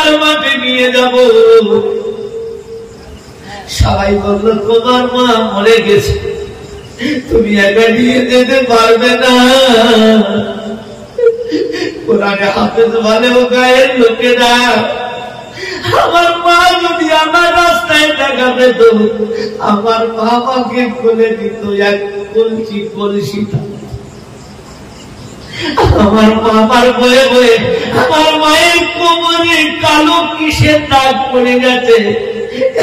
জানাজার মাঠে নিয়ে যাব। সবাই বলল তোমার মা মরে গেছে, তুমি একা নিয়ে যেতে পারবে না। কোরআনে হাফেজ বলে ও গায়ের লোকেরা, আমার মা যদি আমার রাস্তায় দেখা পেত, আমার মা আমাকে কোলে দিত এক কলসি কলসি। আমার মা আমার বয়ে বয়ে আমার মায়ের কোমরে কালো কিসের দাগ পড়ে গেছে,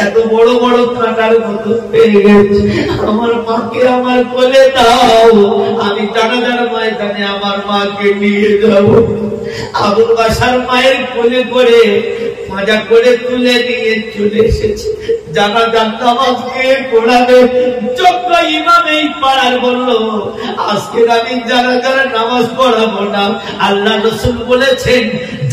এত বড় বড় কাঁটার মতো পেয়ে গেছে। আমার মাকে আমার কোলে দাও, আমি জানাজার ময়দানে আমার মাকে নিয়ে যাব। আবুল বাশার মায়ের কোলে করে মজা করে তুলে নিয়ে চলে এসেছে। জানাজার নামাজকে পড়াবে যোগ্য ইমাম এই পাড়ার বলল, আজকে আমি জানাজার নামাজ পড়াবো না। আল্লাহ রাসূল বলেছেন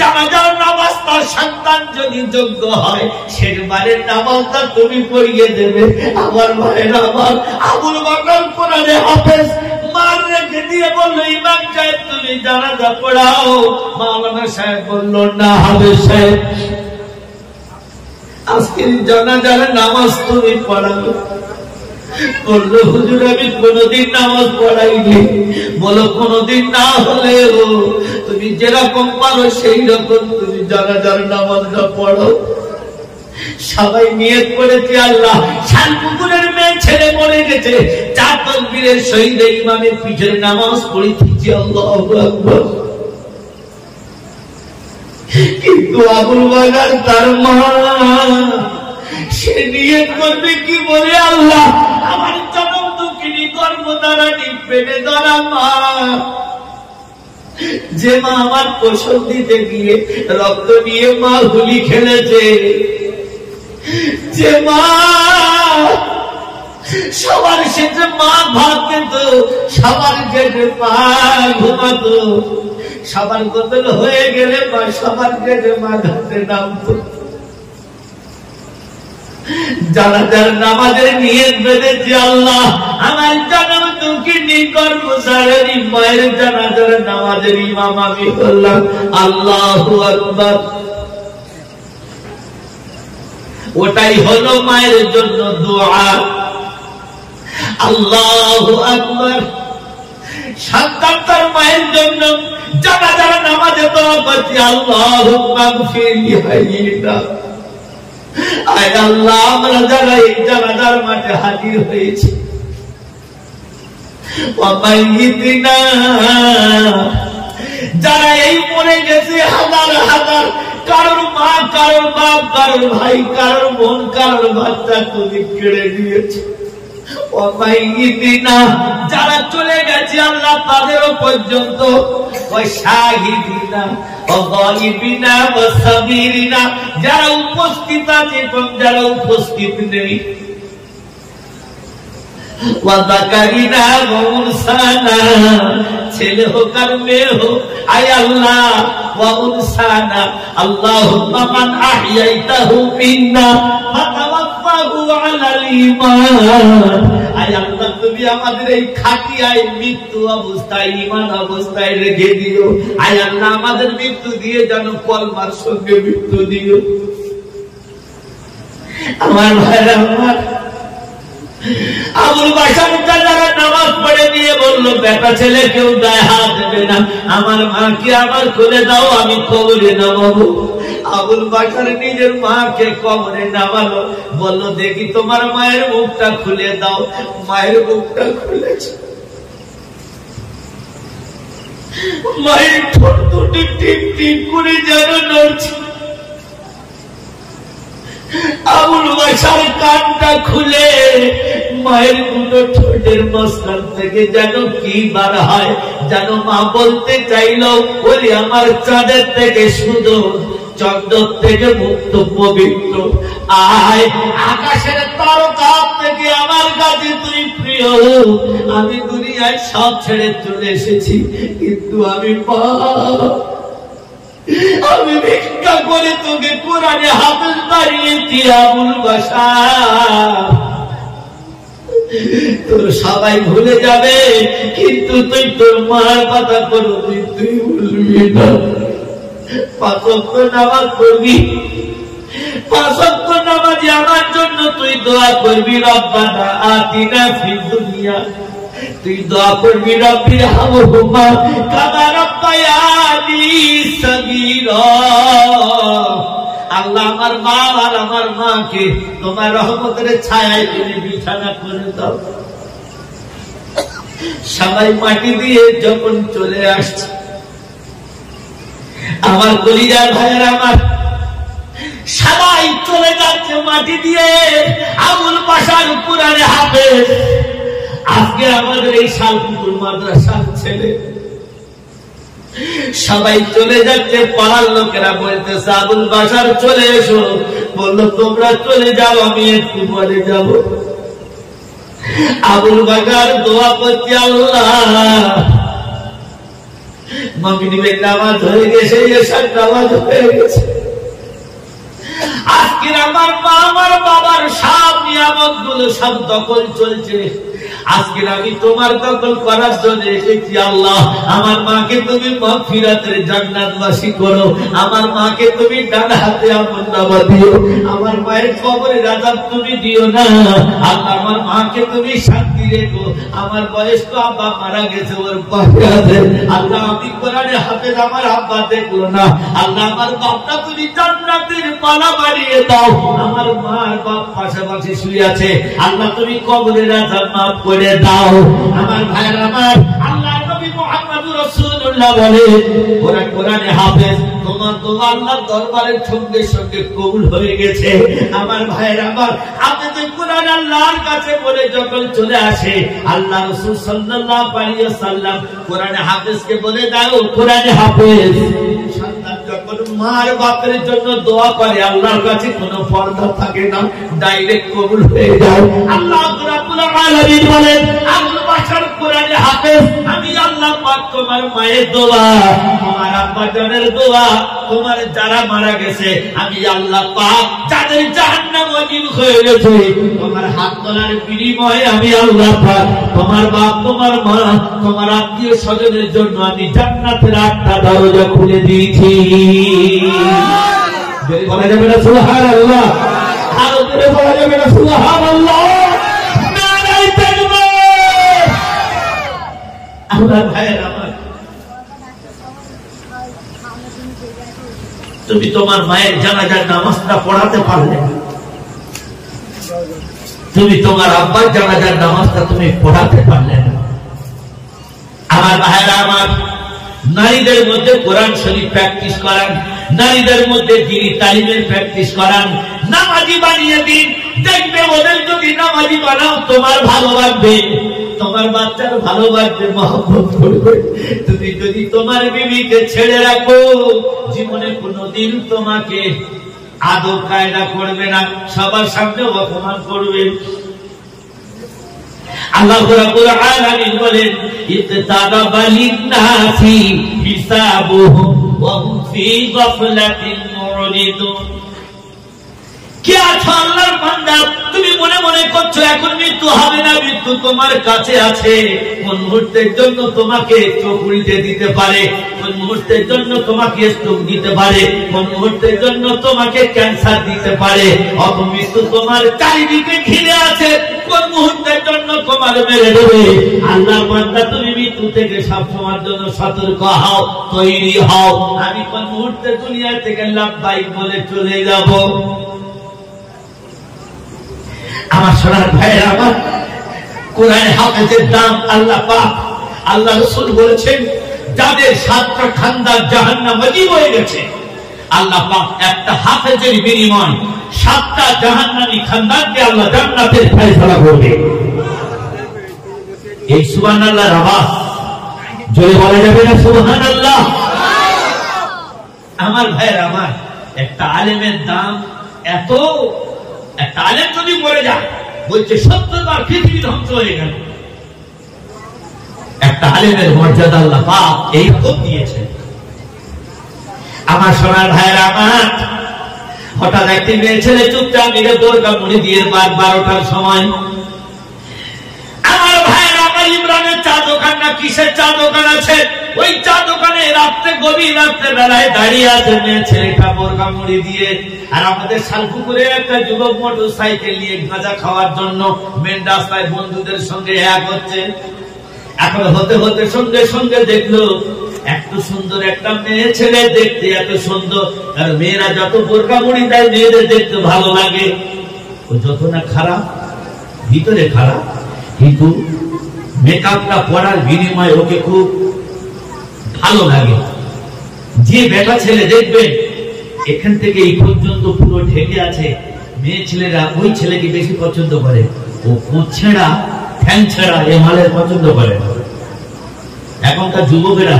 জানাজার নামাজ তার সন্তান যদি যোগ্য হয় সেবারের নামাজটা তুমি পড়িয়ে দেবে। আমার ভাইয়ের আমার আবুল বাকর কোরআনে হাফেজ মার রেখে দিয়ে বলল, ইমাম সাহেব তুমি জানাজা পড়াও। মাওলানা সাহেব বলল, না হাফেজ সাহেব আজকের জানাজার নামাজ তুমি পড়াবে। বলল, হুজুর আমি কোনদিন নামাজ পড়াইনি। বলো কোনদিন না হলেও তুমি যেরকম পারো সেই রকম তুমি জানাজার নামাজটা পড়ো। সবাই নিয়ত করেছে আল্লাহ শালপুকুরের মেয়ে ছেলে মরে গেছে, 4 তাকবীরের শহীদ ইমামের পিছনে নামাজ পড়িতেছি আল্লাহু আকবার। কিন্তু আবুল বাগার তার মা সে নিয়ত করবে কি বলে, আল্লাহ আমার জনম দুঃখিনী গর্ভধারণী পেটে ধরা মা, যে মা আমার প্রসব দিতে গিয়ে রক্ত নিয়ে মা হুলি খেলেছে, যে মা সবার শেষে মা ভাত খেত, সবার শেষে মা ঘুমাতো, সবার কতল হয়ে গেলে মা সবার শেষে মা ঘাটে নামতো। জানাজার নামাজের নিয়ত বেঁধেছি আল্লাহ আমার জনম দুঃখিনী গর্ভধারিণী মায়ের জানাজার নামাজের ইমাম আমি বললাম। আল্লাহু আকবার। ওটাই হলো মায়ের জন্য দোয়া। আল্লাহু আকবার। সন্তান তার মায়ের জন্য জানাজার নামাজে দোয়া করছি, আল্লাহুম্মা গফিরলি হাইয়িনা। আয় আল্লাহ আমরা যারা এই জানাজার মাঠে হাজির হয়েছি, ওয়া মাইয়িতিনা যারা এই মরে গেছে হাজার হাজার, কারোর মা কারোর বাপ কারোর ভাই কারোর বোন কারোর বাচ্চা তুমি কেড়ে দিয়েছে। ও মাইয়িতিনা যারা চলে গেছে আল্লাহ তাদেরও পর্যন্ত, ওই শাহিদিনা ও গায়িবিনা ও সাবিরিনা যারা উপস্থিত আছে এবং যারা উপস্থিত নেই, ওয়া যাকারিনা ওয়া উনসানা ছেলে হোক আর মেয়ে হোক, আয় আল্লাহ ওয়া উনসানা আল্লাহুম্মা মান আহইয়াইতাহু মিন্না ফাতাওয়াফাহু আলাল ঈমান। আয় আল্লাহ তুমি আমাদের এই খাটিয়ায় মৃত্যু অবস্থায় ঈমান অবস্থায় রেখে দিও। আয় আল্লাহ আমাদের মৃত্যু দিয়ে যেন কলমার সঙ্গে মৃত্যু দিও। আমার ভাইরা আমার আবুল বাশার যারা নামাজ পড়ে দিয়ে বলল, বেটা ছেলে কেউ গায়ে হাত দেবে না, আমার মাকে আমার কোলে দাও আমি কবরে নামাবো। আবুল বাশার নিজের মাকে কবরে নামালো, বলল দেখি তোমার মায়ের মুখটা খুলে দাও। মায়ের মুখটা খুলেছে, মায়ের ঠোঁট দুটি টিপ টিপ করে যেন নড়ছে। আবুল বাশার কানটা খুলে মায়ের দুটো ঠোঁটের মাঝখান থেকে যেন কি বার হয়, যেন মা বলতে চাইল বলি আমার চাঁদের থেকে সুন্দর, চন্দ্র থেকে মুক্ত পবিত্র, আয় আকাশের তারকা থেকে আমার কাছে তুই প্রিয়। আমি দুনিয়ায় সব ছেড়ে চলে এসেছি, কিন্তু আমি আমি ভিক্ষা করে তোকে কোরআনে হাফেজ বানিয়েছি আবুল বাশার। তোর সবাই ভুলে যাবে, কিন্তু তুই তোর মার কথা কোনদিন তুই ভুলবি না। 5 ওয়াক্ত নামাজ পড়বি, 5 ওয়াক্ত নামাজি আমার জন্য তুই দোয়া করবি, রব্বানা আতিনা ফিদ দুনিয়া, তুই দোয়া করবি রব্বি রহমহুমা কামা রাব্বায়ানি সগীরা। আল্লাহ আমার মা আর আমার মাকে তোমার রহমতের ছায়ায় তুমি বিছানা করে দাও। সবাই মাটি দিয়ে যখন চলে আসছে, আমার কলিজার ভাইয়ের আমার সবাই চলে যাচ্ছে মাটি দিয়ে। আবুল বাশার কুরআনে হাফেজ, আজকে আমাদের এই শালপুকুর মাদ্রাসার ছেলে, সবাই চলে যাচ্ছে। পাড়ার লোকেরা বলতেছে আবুল বাশার চলে এসো। বললো তোমরা চলে যাও, আমি একটু পরে যাব। আবুল বাশার দোয়া করছে, আল্লাহ মাগরিবের নামাজ হয়ে গেছে, এশার নামাজ হয়ে গেছে, আজকের আমার মা আমার বাবার সব নিয়ামত গুলো সব দখল চলছে। আজকের আমি তোমার দখল করার জন্য এসেছি। আল্লাহ আমার মাকে তুমি মাগফিরাতের জান্নাতবাসী করো, আমার মাকে তুমি ডান হাতে আমল নামা দিও, আমার মায়ের কবরের আযাব তুমি দিও না। আল্লাহ আমার মাকে তুমি শান্তি রেখো। আমার বয়স্ক আব্বা মারা গেছে, ওর পাশে আছে। আল্লাহ আমি কোরআনে হাফেজ, আমার আব্বা দেখলো না। আল্লাহ আমার বাপটা তুমি জান্নাতের পালা বাড়িয়ে দাও। আমার মার বাপ পাশাপাশি শুয়ে আছে, আল্লাহ তুমি কবরের আযাব মাফ করে দাও। আমার ভাইয়ের আমার আল্লাহ নবী মুহাম্মদুর রাসূলুল্লাহ বলে, ওরা কোরআনে হাফেজ, তোমার দোয়া আল্লাহর দরবারের সঙ্গে সঙ্গে কবুল হয়ে গেছে। আমার ভাইয়ের আমার হাফেজ কোরআন আল্লাহর কাছে বলে যখন চলে আসে, আল্লাহ রাসূল সাল্লাল্লাহু আলাইহি ওয়াসাল্লাম কোরআনে হাফেজকে বলে দাও, কোরআনে হাফেজ সন্তান যখন মার বাপের জন্য দোয়া করে আল্লাহর কাছে কোনো পর্দা থাকে না, ডাইরেক্ট কবুল হয়ে যায়। আল্লাহ রাব্বুল আলামিন বলেন, আবুল বাশার কোরআনে হাফেজ, আমি আল্লাহ পাক তোমার মায়ের দোয়া, তোমার আব্বা জানের দোয়া, তোমার যারা মারা গেছে আমি আল্লাহ পাক যাদের জাহান্নাম ওয়াজিব হয়ে গেছে, তোমার হাত তোলার বিনিময়ে আমি আল্লাহ পাক তোমার বাপ তোমার মা তোমার আত্মীয় স্বজনের জন্য আমি জান্নাতের 8টা দরজা খুলে দিয়েছি। যদি বলা যাবে না সুবহানাল্লাহ, আরো জোরে বলা যাবে না সুবহানাল্লাহ, নারায়ে তাকবীর। আমার ভাইয়ের আমার, তুমি তোমার মায়ের জানাজার নামাজটা পড়াতে পারলে না, তুমি তোমার আব্বার জানাজার নামাজটা তুমি পড়াতে পারলে না। আমার ভাইয়েরা আমার, নারীদের মধ্যে কোরআন শরীফ প্র্যাকটিস করান, নারীদের মধ্যে দ্বীনি তালিমের প্র্যাকটিস করান, নামাজি বানিয়ে দিন। দেখবে ওদের যদি নামাজি বানাও তোমার ভালো লাগবে, তোমার বাচ্চার ভালো লাগবে, মহব্বত করবে। তুমি যদি তোমার বিবিকে ছেড়ে রাখো, জীবনে কোনোদিন তোমাকে আদব কায়দা করবে না, সবার সামনে অপমান করবে। আল্লাহ রাব্বুল আলামিন বলেন, ইকতারাবা লিন-নাসি হিসাবুহুম ওয়া হুম ফি গাফলাতিন মুরিদুন। কে আছো আল্লাহর বান্দা, তুমি মনে মনে করছো এখন মৃত্যু হবে না, মৃত্যু তোমার কাছে আছে। কোন মুহূর্তের জন্য তোমাকে চোখ উল্টে দিতে পারে, কোন মুহূর্তের জন্য তোমাকে স্ট্রোক দিতে পারে, কোন মুহূর্তের জন্য তোমাকে ক্যান্সার দিতে পারে। অত মৃত্যু তোমার চারিদিকে ঘিরে আছে, কোন মুহূর্তের জন্য তোমার মেরে দেবে। আল্লাহর বান্দা তুমি মৃত্যু থেকে সবসময়ের জন্য সতর্ক হও, তৈরি হও। আমি কোন মুহূর্তে দুনিয়া থেকে লাভবাহিক বলে চলে যাব। আমার সোনার ভাইয়েরা আমার, কোরআন হাফেজের দাম আল্লাহ পাক আল্লাহ রাসূল বলেছেন, যাদের 7টা খানদান জাহান্নাম ওয়াজিব হয়ে গেছে, আল্লাহ পাক একটা হাফেজের বিনিময় 7টা জাহান্নামী খানদানকে আল্লাহ জান্নাতের ফয়সালা করবে। এই সুবহানাল্লাহর আওয়াজ জোরে বলা যাবে না সুবহানাল্লাহ? আমার ভাইয়েরা আমার, একটা আলেমের দাম এত, একটা আলেম যদি মরে যায় বলছে 70 বার পৃথিবী ধ্বংস হয়ে গেল। একটা আলেমের মর্যাদা আল্লাহ পাক এইরকম দিয়েছেন। আমার সোনার ভাইয়েরা আমার, হঠাৎ একটি মেয়ে ছেলে চুপচাপ নিয়ে দরগা মুড়ি দিয়ে 12টার সময়, আমার ভাইয়েরা আমার, ইমরানের চা দোকান না কিসের চা দোকান আছে, ওই চা দোকানে রাত্রে গভীর রাত্রে বেলায় দাঁড়িয়ে আছে মেয়ে ছেলেটা বোরকা মুড়ি দিয়ে, আর আমাদের শালপুকুরে একটা যুবক মোটর সাইকেল নিয়ে গাঁজা খাওয়ার জন্য মেন রাস্তায় বন্ধুদের সঙ্গে এক হচ্ছে। এখন হতে হতে সঙ্গে সঙ্গে দেখলো এত সুন্দর একটা মেয়ে ছেলে, দেখতে এত সুন্দর, আর মেয়েরা যত বোরকা মুড়ি দেয় মেয়েদের দেখতে ভালো লাগে, ও যত না খারাপ ভিতরে খারাপ, কিন্তু মেকআপটা পরার বিনিময়ে ওকে খুব ভালো লাগে। যে বেটা ছেলে দেখবেন এখান থেকে এই পর্যন্ত পুরো ঢেকে আছে, মেয়ে ছেলেরা ওই ছেলেকে বেশি পছন্দ করে, ও কোঁচ ছেঁড়া ফ্যান ছেঁড়া এ মালের পছন্দ করে। এখনকার যুবকেরা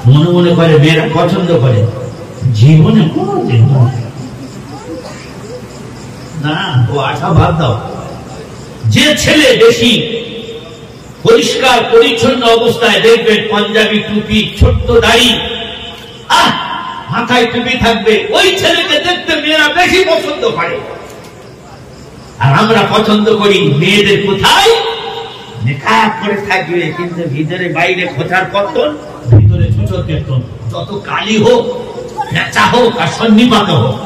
মনে মনে করে মেয়েরা পছন্দ করে, জীবনে কোনদিন না। ও আশা বাদ দাও। যে ছেলে বেশি পরিষ্কার পরিচ্ছন্ন অবস্থায় দেখবেন পাঞ্জাবি টুপি ছোট্ট দাড়ি মাথায় টুপি থাকবে, ওই ছেলেকে দেখতে মেয়েরা বেশি পছন্দ করে। আর আমরা পছন্দ করি মেয়েদের কোথায় মেকআপ করে থাকবে, কিন্তু ভিতরে বাইরে খোঁচার পতন, ভিতরে ছুচোর কেতন, যত কালি হোক নেচা হোক আর সন্নিপাত হোক,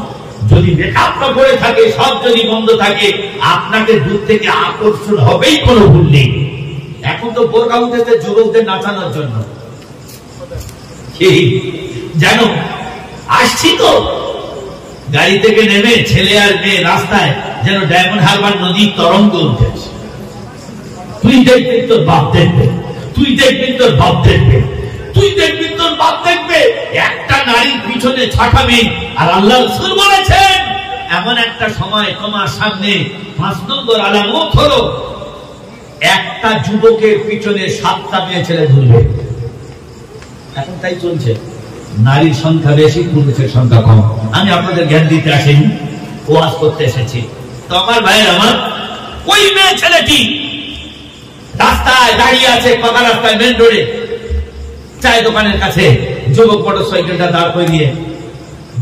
যদি মেকআপটা করে থাকে সব যদি বন্ধ থাকে, আপনাকে দূর থেকে আকর্ষণ হবেই, কোনো ভুল নেই। এখন তো বোরকা উঠেছে যুবকদের নাচানোর জন্য। জানো আসছি তো গাড়ি থেকে নেমে ছেলে আর মেয়ে রাস্তায় যেন ডায়মন্ড হারবার নদীর তরঙ্গ উঠেছে। তুই দেখবি তোর বাপ দেখবে, তুই দেখবি তোর বাপ দেখবে, তুই দেখবি তোর বাপ দেখবে। একটা নারীর পিছনে 6টা মেয়ে, আর আল্লাহ রাসূল বলেছেন এমন একটা সময় তোমার সামনে 5 নম্বর আলামত হলো একটা যুবকের পিছনে 7টা মেয়ে ছেলে ঘুরবে। এখন তাই চলছে, নারীর সংখ্যা বেশি, পুরুষের সংখ্যা কম। আমি আপনাদের জ্ঞান দিতে আসিনি, ওয়াজ করতে এসেছি। তো আমার ভাইয়ের আমার, ওই মেয়ে ছেলেটি রাস্তায় দাঁড়িয়ে আছে, পাকা রাস্তায় মেন রোডে চায়ের দোকানের কাছে, যুবক মোটর সাইকেলটা দাঁড় করে দিয়ে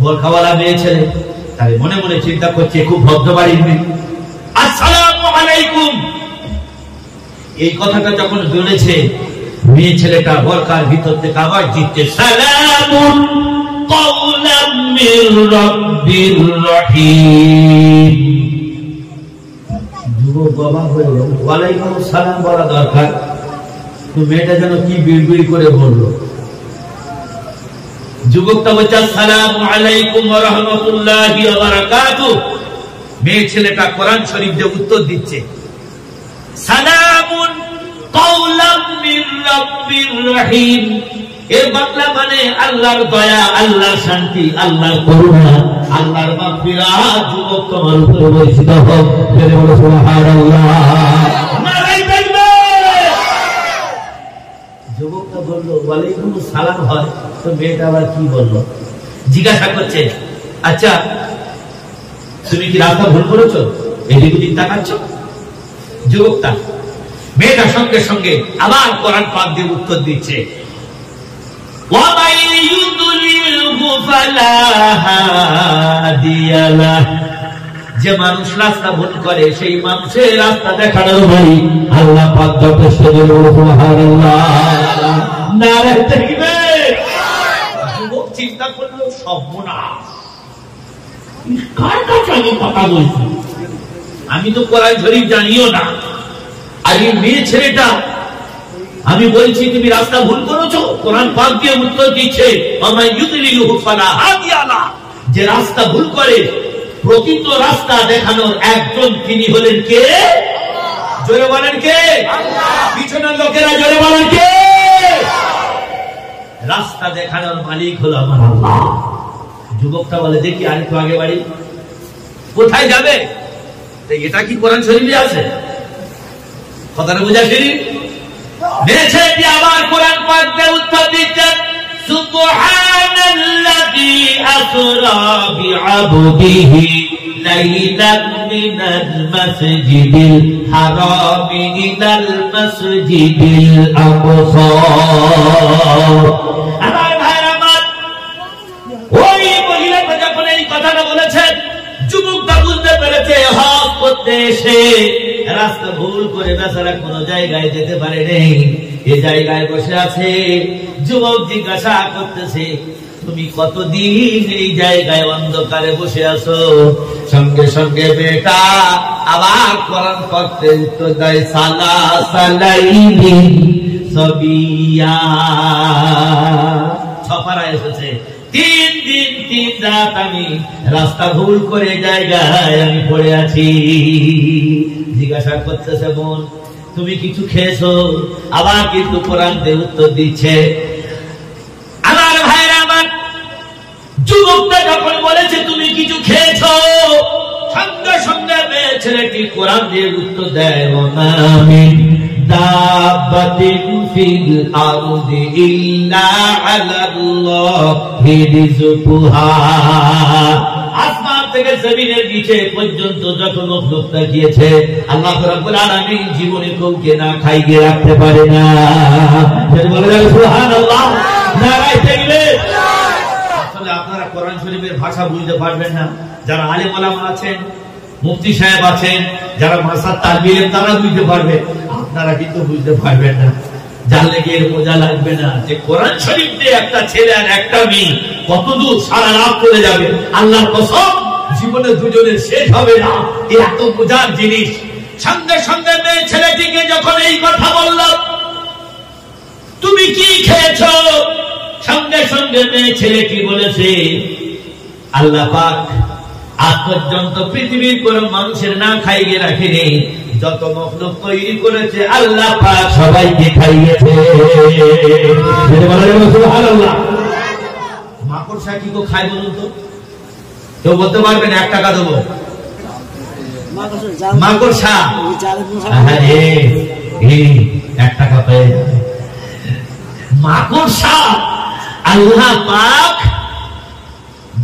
বোরখাওয়ালা মেয়ে ছেলে তারে মনে মনে চিন্তা করছে খুব ভদ্র বাড়ির মেয়ে। আসসালামু আলাইকুম, এই কথাটা যখন বলেছে মেয়ে ছেলেটা বোরকার ভিতর থেকে আবার জিতছে সালামুন কাওলাম মির রাব্বির রহিম। যুবক বাবা হয়ে ওয়ালাইকুম সালাম বলা দরকার, তো মেয়েটা যেন কি বিড়বিড় করে বললো। যুবকটা বলছে আসসালামু আলাইকুম ওয়া রাহমাতুল্লাহি ওয়া বারাকাতুহু। মেয়ে ছেলেটা কোরআন শরীফ দিয়ে উত্তর দিচ্ছে সালামুন কাওলাম মির রাব্বির রহিম। এর বাংলা মানে আল্লাহর দয়া, আল্লাহর শান্তি, আল্লাহর করুণা, আল্লাহর মাগফিরাত। যুবক তোমার উপরে বর্ষিত হোক, জোরে বলো সুবহানাল্লাহ। নারায়ে তাকবীর। যুবকটা বলল ওয়ালাইকুম সালাম হয়, তো মেয়েটা আবার কি বলল জিজ্ঞাসা করছে, আচ্ছা তুমি কি রাস্তা ভুল করেছো, এদিক ওদিক তাকাচ্ছ? যুবকটা মেয়েটার সঙ্গে সঙ্গে আবার কোরআন পাক দিয়ে উত্তর দিচ্ছে যে মানুষ রাস্তা ভুল করে সেই মানুষের রাস্তা দেখানোর ভাই আল্লাহ পাক যথেষ্ট। যুবক চিন্তা করলো সর্বনাশ, কার কাছে আমি কথা বলছি, আমি তো কোরআন শরীফ জানিও না। আর এই মেয়ে ছেলেটা আমি বলছি তুমি রাস্তা ভুল করেছো, কোরআন পাক দিয়ে উত্তর দিচ্ছে যে রাস্তা ভুল করে প্রকৃত রাস্তা দেখানোর একজন তিনি হলেন কে? জোরে বলেন কে? পিছনের লোকেরা জোরে বলেন কে? রাস্তা দেখানোর মালিক হলো আমার আল্লাহ। যুবকটা বলে দেখি আরেকটু আগে বাড়ি, কোথায় যাবে? এটা কি কোরআন শরীফে আছে? কথাটা বুঝা শরীফ মেয়েছেটি আবার কোরআন পাক দিয়ে উত্তর দিচ্ছেন সুবহানাল্লাযী আসরা বিআবদিহি লাইলান মিনাল মাসজিদিল হারামি ইলাল মাসজিদিল আকসা। আমার ভাইরা আমার, ওই মহিলাটা যখন এই কথাটা বলেছেন যুবকটা বুঝতে পেরেছে হক করতে এসে রাস্তা ভুল করে বেচারা কোন জায়গায় যেতে পারে নেই। এ জায়গায় বসে আছে। যুবক জিজ্ঞাসা করতেছে, তুমি কতদিন এই জায়গায় অন্ধকারে বসে আছো? সঙ্গে সঙ্গে মেয়েটা আবার কোরআন পড়তে উত্তর দেয়, সালা সালাইনি সবিয়া। ছপারা এসেছে, 3 দিন 3 রাত আমি রাস্তা ভুল করে জায়গায় আমি পড়ে আছি। জিজ্ঞাসা করতেছে, বোন তুমি কিছু খেয়েছো? আবার কিন্তু কোরআন দিয়ে উত্তর দিচ্ছে। আমার ভাইরা আমার, যুবকটা যখন বলেছে তুমি কিছু খেয়েছো, সঙ্গে সঙ্গে মেয়ে ছেলেটি কোরআন দিয়ে উত্তর দেয়, ওয়ামিন দাব্বাতিন ফিল আরদি ইল্লা আলাল্লাহি রিজকুহা। আসমান থেকে জমিনের নিচে পর্যন্ত যত লোক তাকিয়েছে, আল্লাহ রাব্বুল আলামিন জীবনে কাউকে না খাইয়ে রাখতে পারে না। বলেন সুবহানাল্লাহ, নারায়ে তাকবীর। আসলে আপনারা কোরআন শরীফের ভাষা বুঝতে পারবেন না। যারা আলেম ওলামা আছেন, মুফতি সাহেব আছেন, যারা মাসার তালবিলেন, তারা বুঝতে পারবে, আপনারা কিন্তু বুঝতে পারবেন না। জানলে কি এর মজা লাগবে না যে কোরআন শরীফ দিয়ে একটা ছেলে আর একটা মেয়ে কতদূর সারা রাত চলে যাবে। আল্লাহর কসম, জীবনে দুজনের শেষ হবে না। এত মজার জিনিস। সঙ্গে সঙ্গে মেয়ে ছেলেটিকে যখন এই কথা বললাম, তুমি কি খেয়েছো, সঙ্গে সঙ্গে মেয়ে ছেলেটি বলেছে, আল্লাহ পাক আজ পর্যন্ত পৃথিবীর কোন মানুষের না খাইয়ে রাখেনি, যত মখলুক তৈরি করেছে আল্লাহ পাক সবাইকে খাইয়েছে। সুবহানাল্লাহ। মাকড়সা কি খায় বলুন তো? কেউ বলতে পারবেন? 1 টাকা দেবো। মাকড়সা 1 টাকা পেয়ে যাবে। মাকড়সা আল্লাহ পাক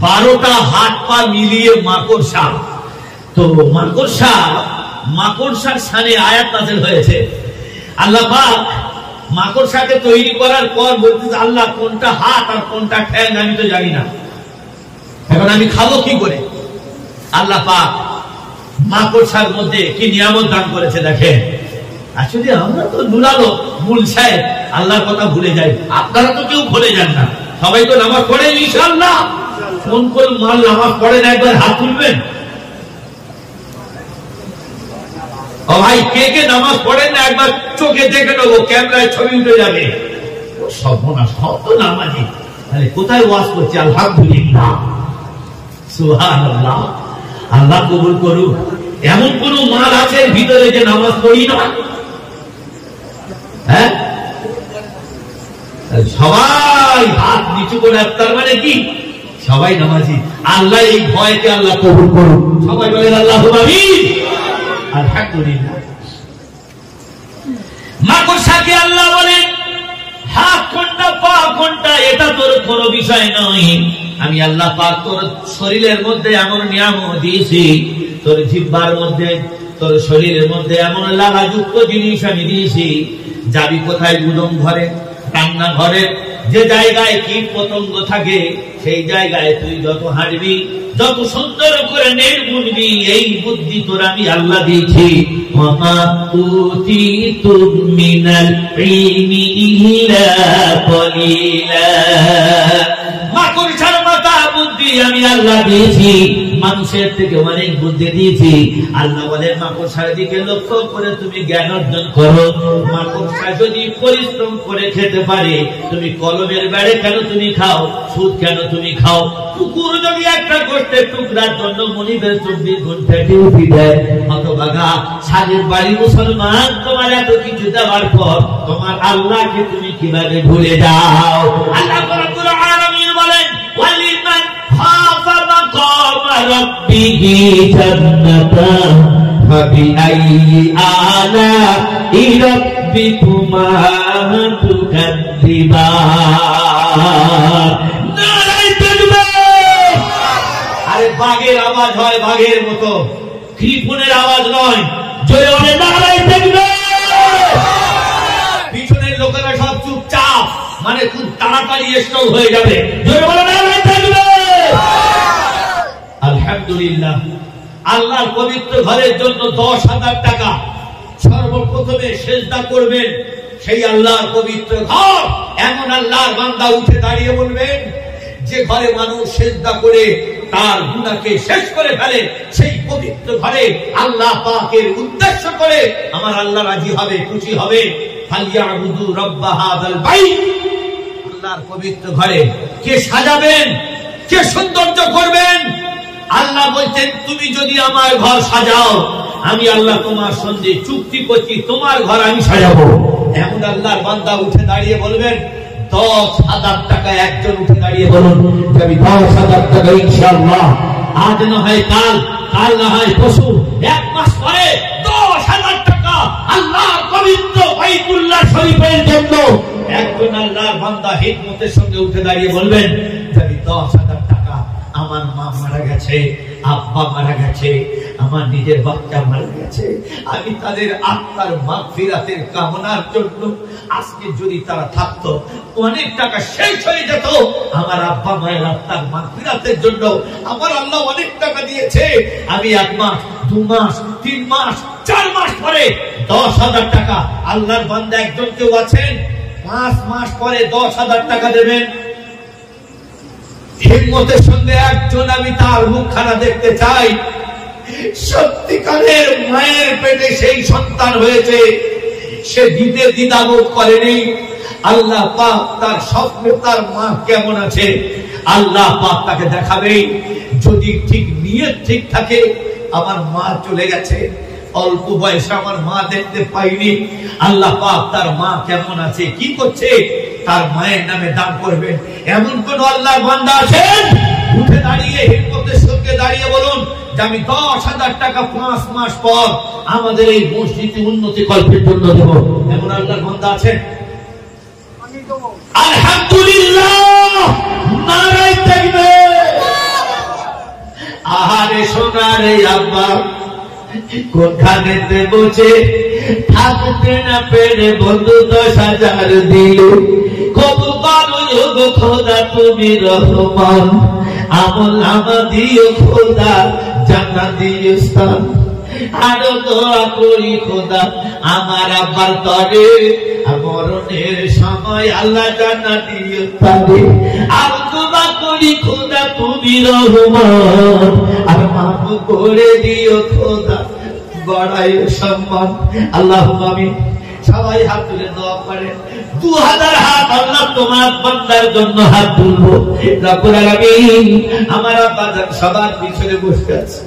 12টা হাত পা মিলিয়ে মাকড়সা। তো মাকড়সার শানে আয়াত নাযিল হয়েছে। আল্লাহ পাক মাকড়সাকে তৈরি করার পর বলতেছে, আল্লাহ কোনটা হাত আর কোনটা ঠ্যাং আমি তো জানি না, এখন আমি খাবো কি করে? আল্লাহ পাক মাকড়সার মধ্যে কি নিয়ামত দান করেছে দেখেন। আসলে আমরা তো নুরালো মূল সাহেব আল্লাহর কথা ভুলে যাই। আপনারা তো কেউ ভুলে যান না, সবাই তো নামাজ পড়েন ইনশাআল্লাহ। কোন কোন মাল নামাজ পড়েন একবার হাত তুলবেন। ও ভাই, কে কে নামাজ পড়েন না একবার চোখে দেখে নেবো, ক্যামেরায় ছবি উঠে যাবে। সর্বনাশ, কত নামাজি। আরে কোথায় ওয়াজ করছে? আলহামদুলিল্লাহ, সুবহানাল্লাহ। আল্লাহ কবুল করুক। এমন কোন মাল আছে ভিতরে যে নামাজ পড়ি না? হ্যাঁ, সবাই হাত নিচু করে, তার মানে কি সবাই নামাজি। আল্লাহ এই ভয়কে আল্লাহ কবুল করুন। সবাই বলেন আল্লাহুম্মা আমিন। আলহামদুলিল্লাহ। মাকড়সাকে আল্লাহ বলেন, হাত কোনটা পা কোনটা এটা তোর কোনো বিষয় নয়। আমি আল্লাহ পাক তোর শরীরের মধ্যে এমন নিয়ামত দিয়েছি, তোর জিহ্বার মধ্যে, তোর শরীরের মধ্যে এমন লাগাযুক্ত জিনিস আমি দিয়েছি। যাবি কোথায়? গুদম ঘরে, রান্না ঘরে, যে জায়গায় কীট পতঙ্গ থাকে সেই জায়গায় তুই যত হাঁটবি, যত সুন্দর করে নেড় বুঝবি, এই বুদ্ধি তোর আমি আল্লাহ দিয়েছি। ওয়ামা উতীতুম মিনাল ইলমি ইল্লা কলিলা। মাকড়সার মাথা বুদ্ধি আমি আল্লাহ দিয়েছি, মানুষের থেকে অনেক বুদ্ধি দিয়েছি। আল্লাহ বলেন, মাকড়সার দিকে লক্ষ্য করে তুমি জ্ঞান অর্জন করো। মাকড়সা যদি পরিশ্রম করে খেতে পারে, তুমি কলমের বেড়ে কেন তুমি খাও? সুদ কেন তুমি খাও? কুকুর যদি একটা গোষ্ঠের টুকরার জন্য মনিবের 24 ঘন্টা ডিউটি দেয়, হতভাগা সাজের বাড়ি মুসলমান, তোমার এত কিছু দেওয়ার পর তোমার আল্লাহকে তুমি কিভাবে ভুলে যাও? আল্লাহ রাব্বুল আলামিন বলেন, ওয়ালিমান খাফা মাকামা রাব্বিহি জান্নাতান ফাবিআইয়ি আলা'i রাব্বিকুমা তুকাদ্দিবান। নারায়ে তাকবীর। আরে বাঘের আওয়াজ হয় বাঘের মতো, কৃপণের আওয়াজ নয়। জোরে বলে নারায়ে তাকবীর। পিছনের লোকেরা সব চুপচাপ, মানে খুব তাড়াতাড়ি স্টল হয়ে যাবে। জোরে বলে নারায়ে তাকবীর। আলহামদুলিল্লাহ। আল্লাহর পবিত্র ঘরের জন্য 10,000 টাকা। সর্বপ্রথমে সেজদা করবেন সেই আল্লাহর পবিত্র ঘর। এমন আল্লাহর বান্দা উঠে দাঁড়িয়ে বলবেন যে ঘরে মানুষ সিজদা করে তার গুনাহকে শেষ করে ফেলে, সেই পবিত্র ঘরে আল্লাহ পাকের উদ্দেশ্য করে আমার আল্লাহ রাজি হবে, খুশি হবে। ফালিয়াবুদু রাব্ব হাযাল বাইত। আল্লাহর পবিত্র ঘরে কে সাজাবেন, কে সৌন্দর্য করবেন? আল্লাহ বলছেন তুমি যদি আমার ঘর সাজাও, আমি আল্লাহ তোমার সঙ্গে চুক্তি করছি, তোমার ঘর আমি সাজাবো। এমন আল্লাহর বান্দা উঠে দাঁড়িয়ে বলবেন 10,000 টাকা। একজন উঠে দাঁড়িয়ে বলুন আমি 10,000 টাকা ইনশাআল্লাহ, আজ না হয় কাল, কাল না হয় পরশু, 1 মাস পরে 10,000 টাকা আল্লাহর পবিত্র বাইতুল্লাহ শরীফের জন্য। একজন আল্লাহর বান্দা হিম্মতের সঙ্গে উঠে দাঁড়িয়ে বলবেন আমি 10,000 টাকা, আমার মা মারা গেছে, আব্বা মারা গেছে, আমার নিজের বাচ্চা মারা গেছে, আমি তাদের আত্মার মাগফিরাতের কামনার জন্য আজকে যদি তারা থাকতো অনেক টাকা শেষ হয়ে যেত। আমার আব্বা মায়ের আত্মার মাগফিরাতের জন্য আমার আল্লাহ অনেক টাকা দিয়েছে। আমি 1 মাস, 2 মাস, 3 মাস, 4 মাস পরে 10,000 টাকা। আল্লাহর বান্দা একজন কেউ আছেন 5 মাস পরে 10,000 টাকা দেবেন? হিম্মতের সঙ্গে একজন আমি তার মুখখানা দেখতে চাই। সত্যিকারের মায়ের পেটে সেই সন্তান হয়েছে, সে দিতে দ্বিধাবোধ করেনি। আল্লাহ পাক তার স্বপ্নে তার মা কেমন আছে আল্লাহ পাক তাকে দেখাবে। যদি ঠিক নিয়ত ঠিক থাকে, আমার মা চলে গেছে, অল্প বয়সে আমার মা দেখতে পাইনি, আল্লাহ পাক তার মা কেমন আছে, কি করছে, তার মায়ের নামে দান করবেন। এমন কোন আল্লাহর বান্দা আছেন? উঠে দাঁড়িয়ে হিম্মতের সঙ্গে দাঁড়িয়ে বলুন যে আমি 10,000 টাকা 5 মাস পর আমাদের এই মসজিদে উন্নতি কল্পের জন্য দেব। এমন আল্লাহর বান্দা আছেন? আলহামদুলিল্লাহ, নারায়ে তাকবীর। আহারে সোনারে আব্বা কোনখানেতে বসে থাকতে না পেরে বন্ধু 10,000 দিল। কবুল করো খোদা তুমি রহমান, আমল নামা দিও খোদা, জান্নাত দিও স্থান। আরো দোয়া করি খোদা আমার আব্বার তরে, মরণের সময় আল্লাহ জান্নাত দিও তারে। আর দোয়া করি খোদা তুমি রহমান, আর মাফ করে দিও খোদা, বড়াই সম্মান। আল্লাহুম্মা আমিন। সবাই হাত তুলে দোয়া করেন। 2000 হাত আল্লাহ তোমার বান্দার জন্য হাত তুলবো। রব্বুল আলামিন আমার আব্বা সবার পিছনে বসে আছে,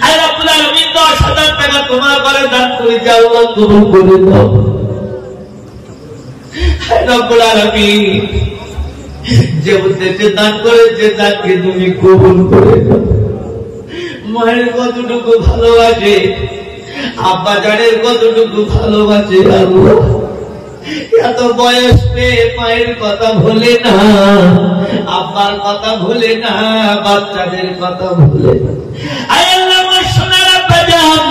আর রব্বুল আলামিন 10,000 টাকা তোমার ঘরে দান করেছে, আল্লাহ কবুল করে দাও। রব্বুল আলামিন যে উদ্দেশ্যে দান করেছে তাকে তুমি কবুল করে দাও। মায়ের কতটুকু ভালোবাসে, আব্বা জানের কতটুকু ভালোবাসে আল্লাহ। এত বয়স পেয়ে মায়ের কথা ভুলে না, আব্বার কথা ভুলে না, বাচ্চাদের কথা ভুলে না। আয় আল্লাহ আমার সোনার আব্বা জান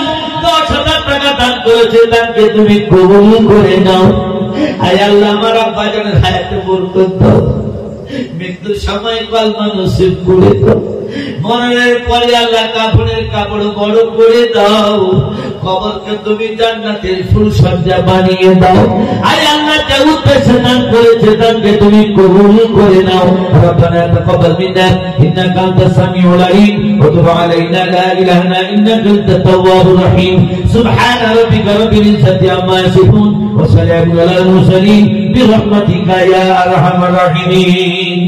10,000 টাকা দান করেছে, তাকে তুমি কবুল করে নাও। আয় আল্লাহ আমার আব্বা জানের হায়াতে বরকত দাও, মৃত্যুর সময় কলমা নসিব করে দাও। মরণের পরে আল্লাহ কাফনের কাপড় বড় করে দাও, কবরকে তুমি জান্নাতের ফুলসজ্জা বানিয়ে দাও। আয় আল্লাহ যে উদ্দেশ্যে দান করেছে তাকে তুমি কবুল করে নাও। রব্বানা তাকাব্বাল মিন্না ইন্নাকা আনতাস সামিউল আলিম ওয়া তুব আলাইনা লা ইলাহা ইল্লা ইন্নাকা আনতাত তাওয়াবুর রহিম। সুবহানা রাব্বিকা রাব্বিল ইজ্জাতি আম্মা ইয়াসিফুন ওয়া সালামুন আলাল মুরসালিন বিরহমাতিকা ইয়া আরহামার রাহিমিন।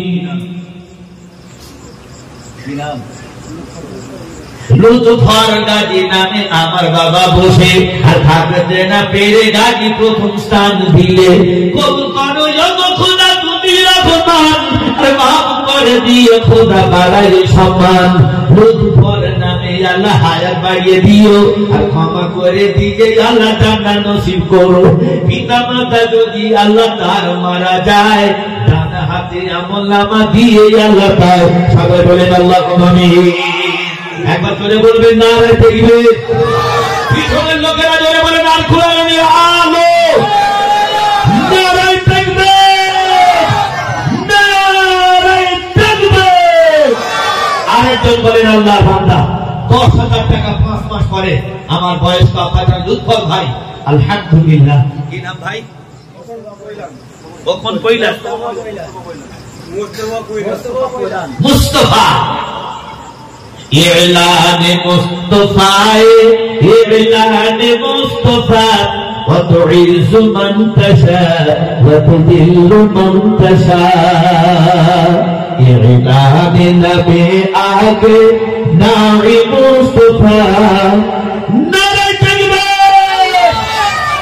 লুৎফর গাজী নামে আমার বাবা বসে, আর থাকতে না পেরে গাজী প্রথম স্থান দিলে। কবুল করো খোদা তুমি রহমান, আর মাফ করে দিও খোদা বাড়াই সম্মান। লুৎফর নামে আল্লাহ হায়াত বাড়িয়ে দিও, আর ক্ষমা করে দিয়ে আল্লাহ জান্নাত নসিব করো। পিতা মাতা যদি আল্লাহ তার মারা যায়, ডান হাতে আমলনামা দিয়ে আল্লাহ পায়। সবাই বলেন আল্লাহুম্মা আমিন। একবার জোরে বলবেন নারায়ে তাকবীর। পিছনের লোকেরা জোরে বলেন আল কোরআনের আলো। নারায়ে তাকবীর, নারায়ে তাকবীর। আরেকজন বলেন আল্লাহর বান্দা 10,000 টাকা 5 মাস পরে আমার বয়স্ক আব্বা লুৎফর ভাই আলহামদুলিল্লাহ কি নাম ভাই? কখন কইলাম? মুস্তাফা। ইলানে মুস্তাফায়ে ইলানে মুস্তাফা ওয়া তুইযু মান তাশা ওয়া তুযিল্লু মান তাশা। ইলানে নবী আগে নাঈ মুস্তাফা।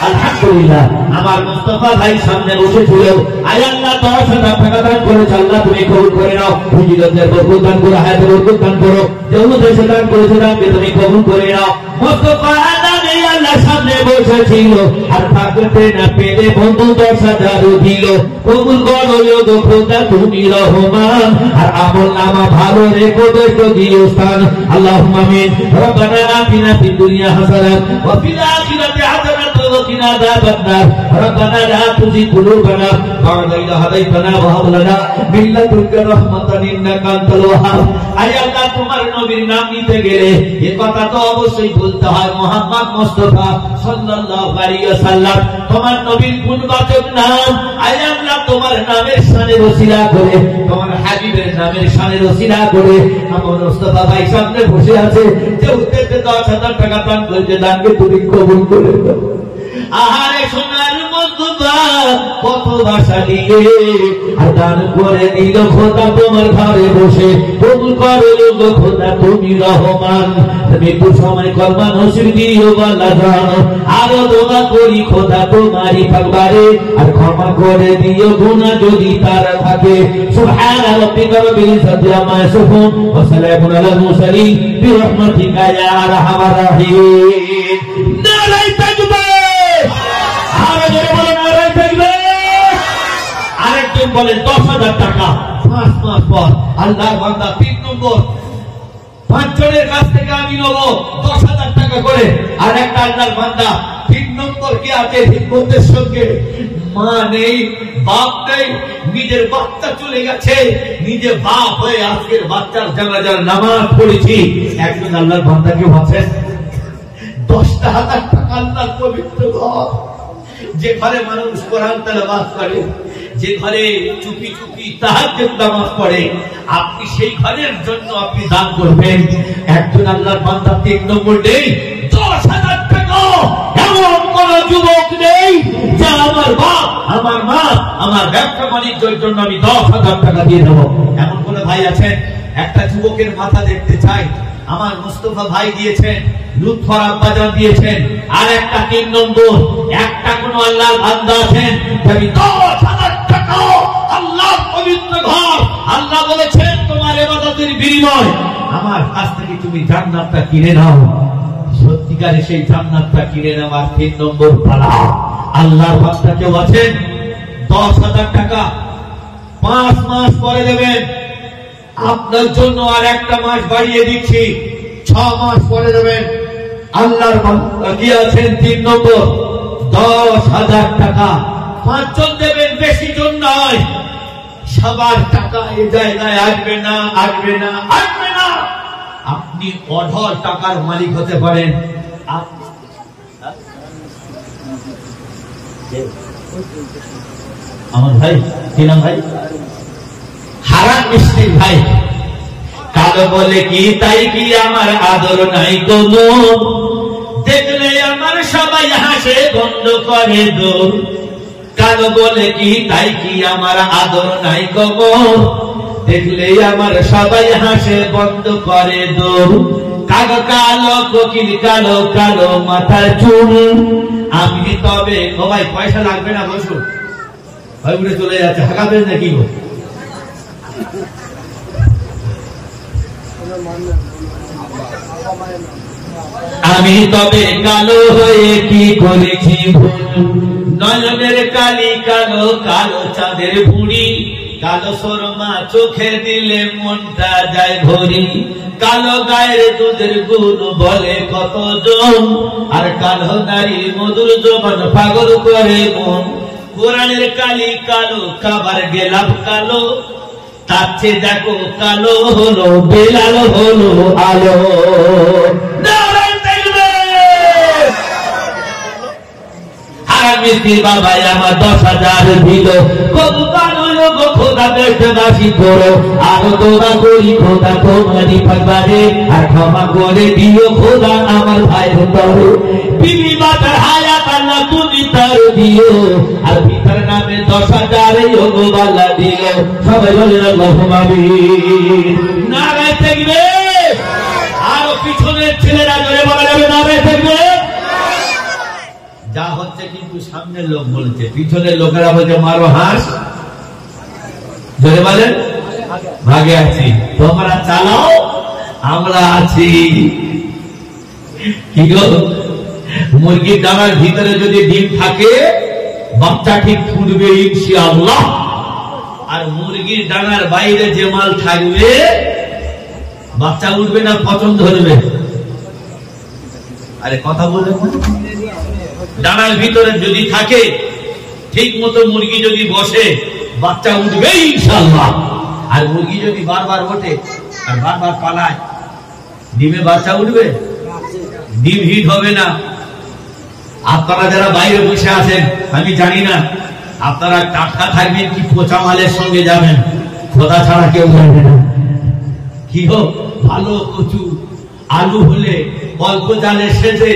আলহামদুলিল্লাহ আমার মুস্তাফা ভাই সামনে বসেছিল। আয় আল্লাহ 10,000 টাকা দান করেছে, আল্লাহ তুমি কবুল করে নাও। রুজিরতের বরকত দান করো, হায়াতের বরকত দান করো। যেমন দেশে দান করেছে দানকে তুমি কবুল করে নাও। মুস্তাফা আদানে আল্লাহ সামনে বসেছিল, আর থাকতে না পেরে বন্ধু 10,000 দিল। কবুল করো গো খোদা তুমি রহমান, আর আমল নামা ভালো রেখো বেশো দিও স্থান। আল্লাহুম্মা আমিন। রব্বানা আতিনা ফিদ দুনিয়া হাসানাত ওয়া ফিল আখিরাতি হাসানাত وقنا عذاب النار ربنا لا تزغ قلوبنا بعد إذ هديتنا وهب لنا من لدنك رحمة إنك أنت الوهاب। আয় আল্লাহ তোমার নবীর নাম নিতে গেলে এই কথা তো অবশ্যই বলতে হয়, মুহাম্মদ মুস্তাফা সাল্লাল্লাহু আলাইহি ওয়াসাল্লাম তোমার নবীর গুণবাচক নাম। আয় আল্লাহ তোমার নামের শানে ওসিলা করে, তোমার হাবিবের নামের শানে ওসিলা করে আমার মুস্তাফা ভাই সামনে বসে আছে, যে উদ্দেশ্যে 10,000 টাকা দান করেছে, দানকে তুমি কবুল করে দাও। আহারে সোনার মুস্তাফা কত ভাষা দিয়ে আর দান করে দিল খোদা তোমার ঘরে বসে। কবুল করো গো খোদা তুমি রহমান। মৃত্যুর সময় কলমা নসিব দিও বালা জানো, আরো দোয়া করি খোদা তোমারই পাকবারে, আর ক্ষমা করে দিও গুনাহ যদি তার থাকে। সুবহান রাব্বিকা রাব্বিল ইজ্জাতি আম্মা ইয়াসিফুন ওয়া সালামুন আলাল মুরসালিন বিরহমাতিকা ইয়া আরহামার রাহিম। নারায়ে তাকবীর। আরেকজন বলেন 10,000 টাকা 5 মাস পর। আল্লাহর বান্দা 3 নম্বর, 5 জনের কাছ থেকে আমি নেব 10,000 টাকা করে। আর একটা আল্লাহর বান্দা 3 নম্বর কি আছে হিকমতের সঙ্গে, মা নেই বাপ নেই, নিজের বাচ্চা চলে গেছে, নিজে বাপ হয়ে আজকের বাচ্চার জানাজার নামাজ পড়েছি। একজন আল্লাহর বান্দাকে বলছেন 10,000 টাকা আল্লাহর পবিত্র ঘর, যে ঘরে মানুষ কোরআন তেলাওয়াত করে, যে ঘরে চুপি চুপি তাহাজ্জুদ নামাজ পড়ে, আপনি সেই ঘরের জন্য আপনি দান করবেন। একজন আল্লাহর বান্দা 3 নম্বর নেই 10,000 টাকা। এমন কোন যুবক নেই যে আমার বাপ আমার মা আমার ব্যবসা বাণিজ্যের জন্য আমি 10,000 টাকা দিয়ে দেবো, এমন কোন ভাই আছেন? একটা যুবকের মাথা দেখতে চাই, আমার মুস্তাফা ভাই দিয়েছেন, লুৎফর আব্বাজান দিয়েছেন। আর একটা 3 নম্বর, একটা কোন আল্লাহর বান্দা আছেন যারা 10,000 টাকা আল্লাহর পবিত্র ঘর, আল্লাহ বলেছেন তোমার ইবাদতের বিনিময় আমার কাছ থেকে তুমি জান্নাতটা কিনে নাও। সত্যিকারে সেই জান্নাতটা কিনে নেওয়ার 3 নম্বর পালা। আল্লাহর বান্দা কেউ আছেন 10,000 টাকা 5 মাস পরে দেবেন, আপনার জন্য আর একটা মাস বাড়িয়ে দিচ্ছি, 6 মাস পরে দেবেন। আল্লাহর বান্দা কি আছেন 3 নম্বর 10,000 টাকা 5 জন দেবেন, বেশি জন নয়। সবার টাকা এই জায়গায় আসবে না, আসবে না, আসবে না। আপনি অঢল টাকার মালিক হতে পারেন। আমার ভাই কি নাম ভাই? হারান মিষ্টি ভাই। কালো বলে কি তাই কি আমার আদর নাই কোনো, দেখলে আমার সবাই হাসে বন্ধ করে দৌড়। কালো বলে কি তাই কি আমার আদর নাই কোনো, দেখলে আমার সবাই হাসে বন্ধ করে দৌড়। কালো কালো কোকিল কালো কালো মাথার চুল, আমি তবে ও ভাই পয়সা লাগবে না, বসুন। ভাই উঠে চলে যাচ্ছে, হাঁকাবেন নাকি গো? আমি তবে কালো হয়ে কি করেছি ভুল, নয়নের কালি কালো কালো চাঁদের ভুঁড়ি, কালো সরমা চোখে দিলে মনটা যায় ভরি। কালো গায়ের দুধের গুণ বলে কতজন, আর কালো নারীর মধুর জবান পাগল করে মন। কোরআনের কালি কালো কাবার গেলাম কালো, তার চেয়ে দেখো কালো হলো বেলাল হলো আলো। হারান রাজমিস্ত্রি বাবা আমার 10,000 দিল। খোদা দেশবাসী করো আর দোয়া করি খোদা তোমারই পাকবারে, আর ক্ষমা করে দিও খোদা আমার ভাইয়ের তরে। বিবি মাতার হায়াত আল্লাহ তুমি তার দিও, আর পিতার নামে 10,000 যোগবালা দিও। সবাই বলেন আল্লাহুম্মা আমিন। নারায়ে তাকবীর। আর পিছনের ছেলেরা জোরে বলা যাবে নারায়ে তাকবীর। যা হচ্ছে কিন্তু সামনের লোক বলছে, পিছনের লোকেরা বলছে মারো হাঁস, জোরে বলেন ভাগে আছি, তোমরা চালাও আমরা আছি। কি গো, মুরগির ডানার ভিতরে যদি ডিম থাকে বাচ্চা ঠিক ফুটবে ইনশাআল্লাহ, আর মুরগির ডানার বাইরে যে মাল থাকবে বাচ্চা উঠবে না পচন ধরবে? আরে কথা বলে, ডানার ভিতরে যদি থাকে ঠিক মতো মুরগি যদি বসে বাচ্চা উঠবে ইনশাআল্লাহ। আর মুরগি যদি বারবার ওঠে আর বারবার পালায় ডিমে বাচ্চা উঠবে? ডিম হিট হবে না। আপনারা যারা বাইরে বসে আছেন আমি জানি না আপনারা টাটকা থাকবেন কি পচা মালের সঙ্গে যাবেন, খোদা ছাড়া কেউ যাবে না। কি হোক, ভালো কচু আলু হলে অল্প জালে সেজে,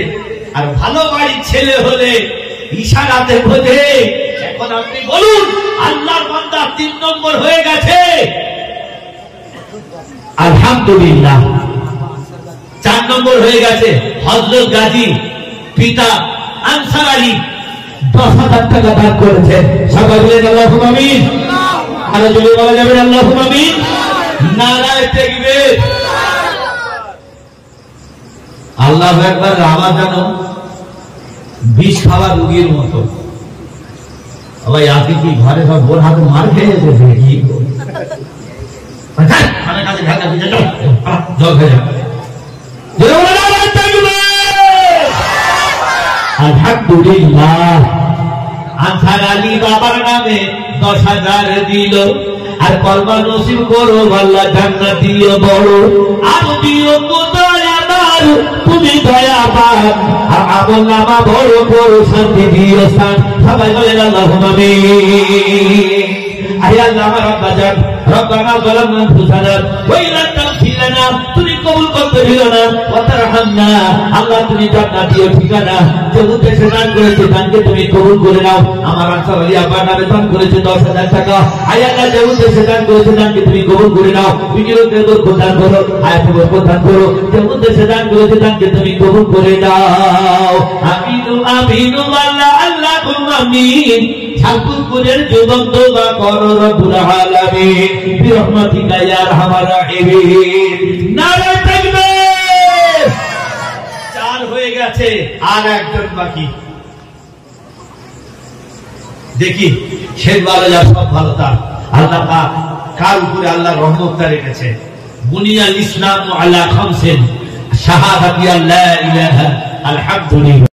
আর ভালো বাড়ির ছেলে হলে ইশারাতে বোঝে। এখন আপনি বলুন আল্লাহর বান্দা 3 নম্বর হয়ে গেছে আলহামদুলিল্লাহ, 4 নম্বর হয়ে গেছে হযরত গাজী পিতা আনসার আলী 10,000 টাকা দান করেছে। সবাই বলেন আল্লাহুম্মা আমিন। আরো জোরে বলা যাবে আল্লাহুম্মা আমিন। নারায়ে তাকবীর। আল্লাহু আকবার। আমার জানো বিষ খাওয়া রোগীর মতো ভাই আপনি কি ঘরে সব বোর হাতে মার খেয়ে যেতেছে কি আলহামদুলিল্লাহ। আনসার আলী বাবার নামে 10,000 দিল, আর কলমা নসিব করো আল্লাহ জান্নাত দিও বড়, আর দিও কোথায় আমার তুমি দয়াবান, আর আমল নামা বড় করো শান্তি দিও স্থান। সবাই বলেন আল্লাহুম্মা আমিন। আয় আল্লাহ আমার আব্বা জান রব্বানা যালামনা আনফুসানা ওয়া ইন লাম তাগফির লানা, তুমি কবুল করতে দিও না, ওয়া তারহামনা, আল্লাহ তুমি জান্নাত দিও ঠিকানা। যে উদ্দেশ্যে দান করেছে দানকে তুমি কবুল করে নাও। আমার আনসার আলী আব্বার নামে দান করেছে 10,000 টাকা। আয় আল্লাহ যে উদ্দেশ্যে দান করেছে দানকে তুমি কবুল করে নাও। বিনিয়োগের বরকত দান করো, আয়াতে বরকত দান করো। যে উদ্দেশ্যে দান করেছে দানকে তুমি কবুল করে নাও। আমিন আমিন আল্লাহ আল্লাহুম্মা আমিন। ঠাকুরপুরের যুবক দোয়া করো রব্বুল আলামিন বিরহমাতিকা ইয়া আরহামার রাহিমিন। নারায়ে তাকবীর। 4 হয়ে গেছে, আর একজন বাকি। দেখি শেরওয়ালা যা সব ভালো তার আল্লাহ পাক কার উপরে আল্লাহর রহমতটা রেখেছে। বুনিয়াল ইসলাম আলা খামসিন শাহাদাতি আল্লা ইলাহা আলহামদুলিল্লাহ।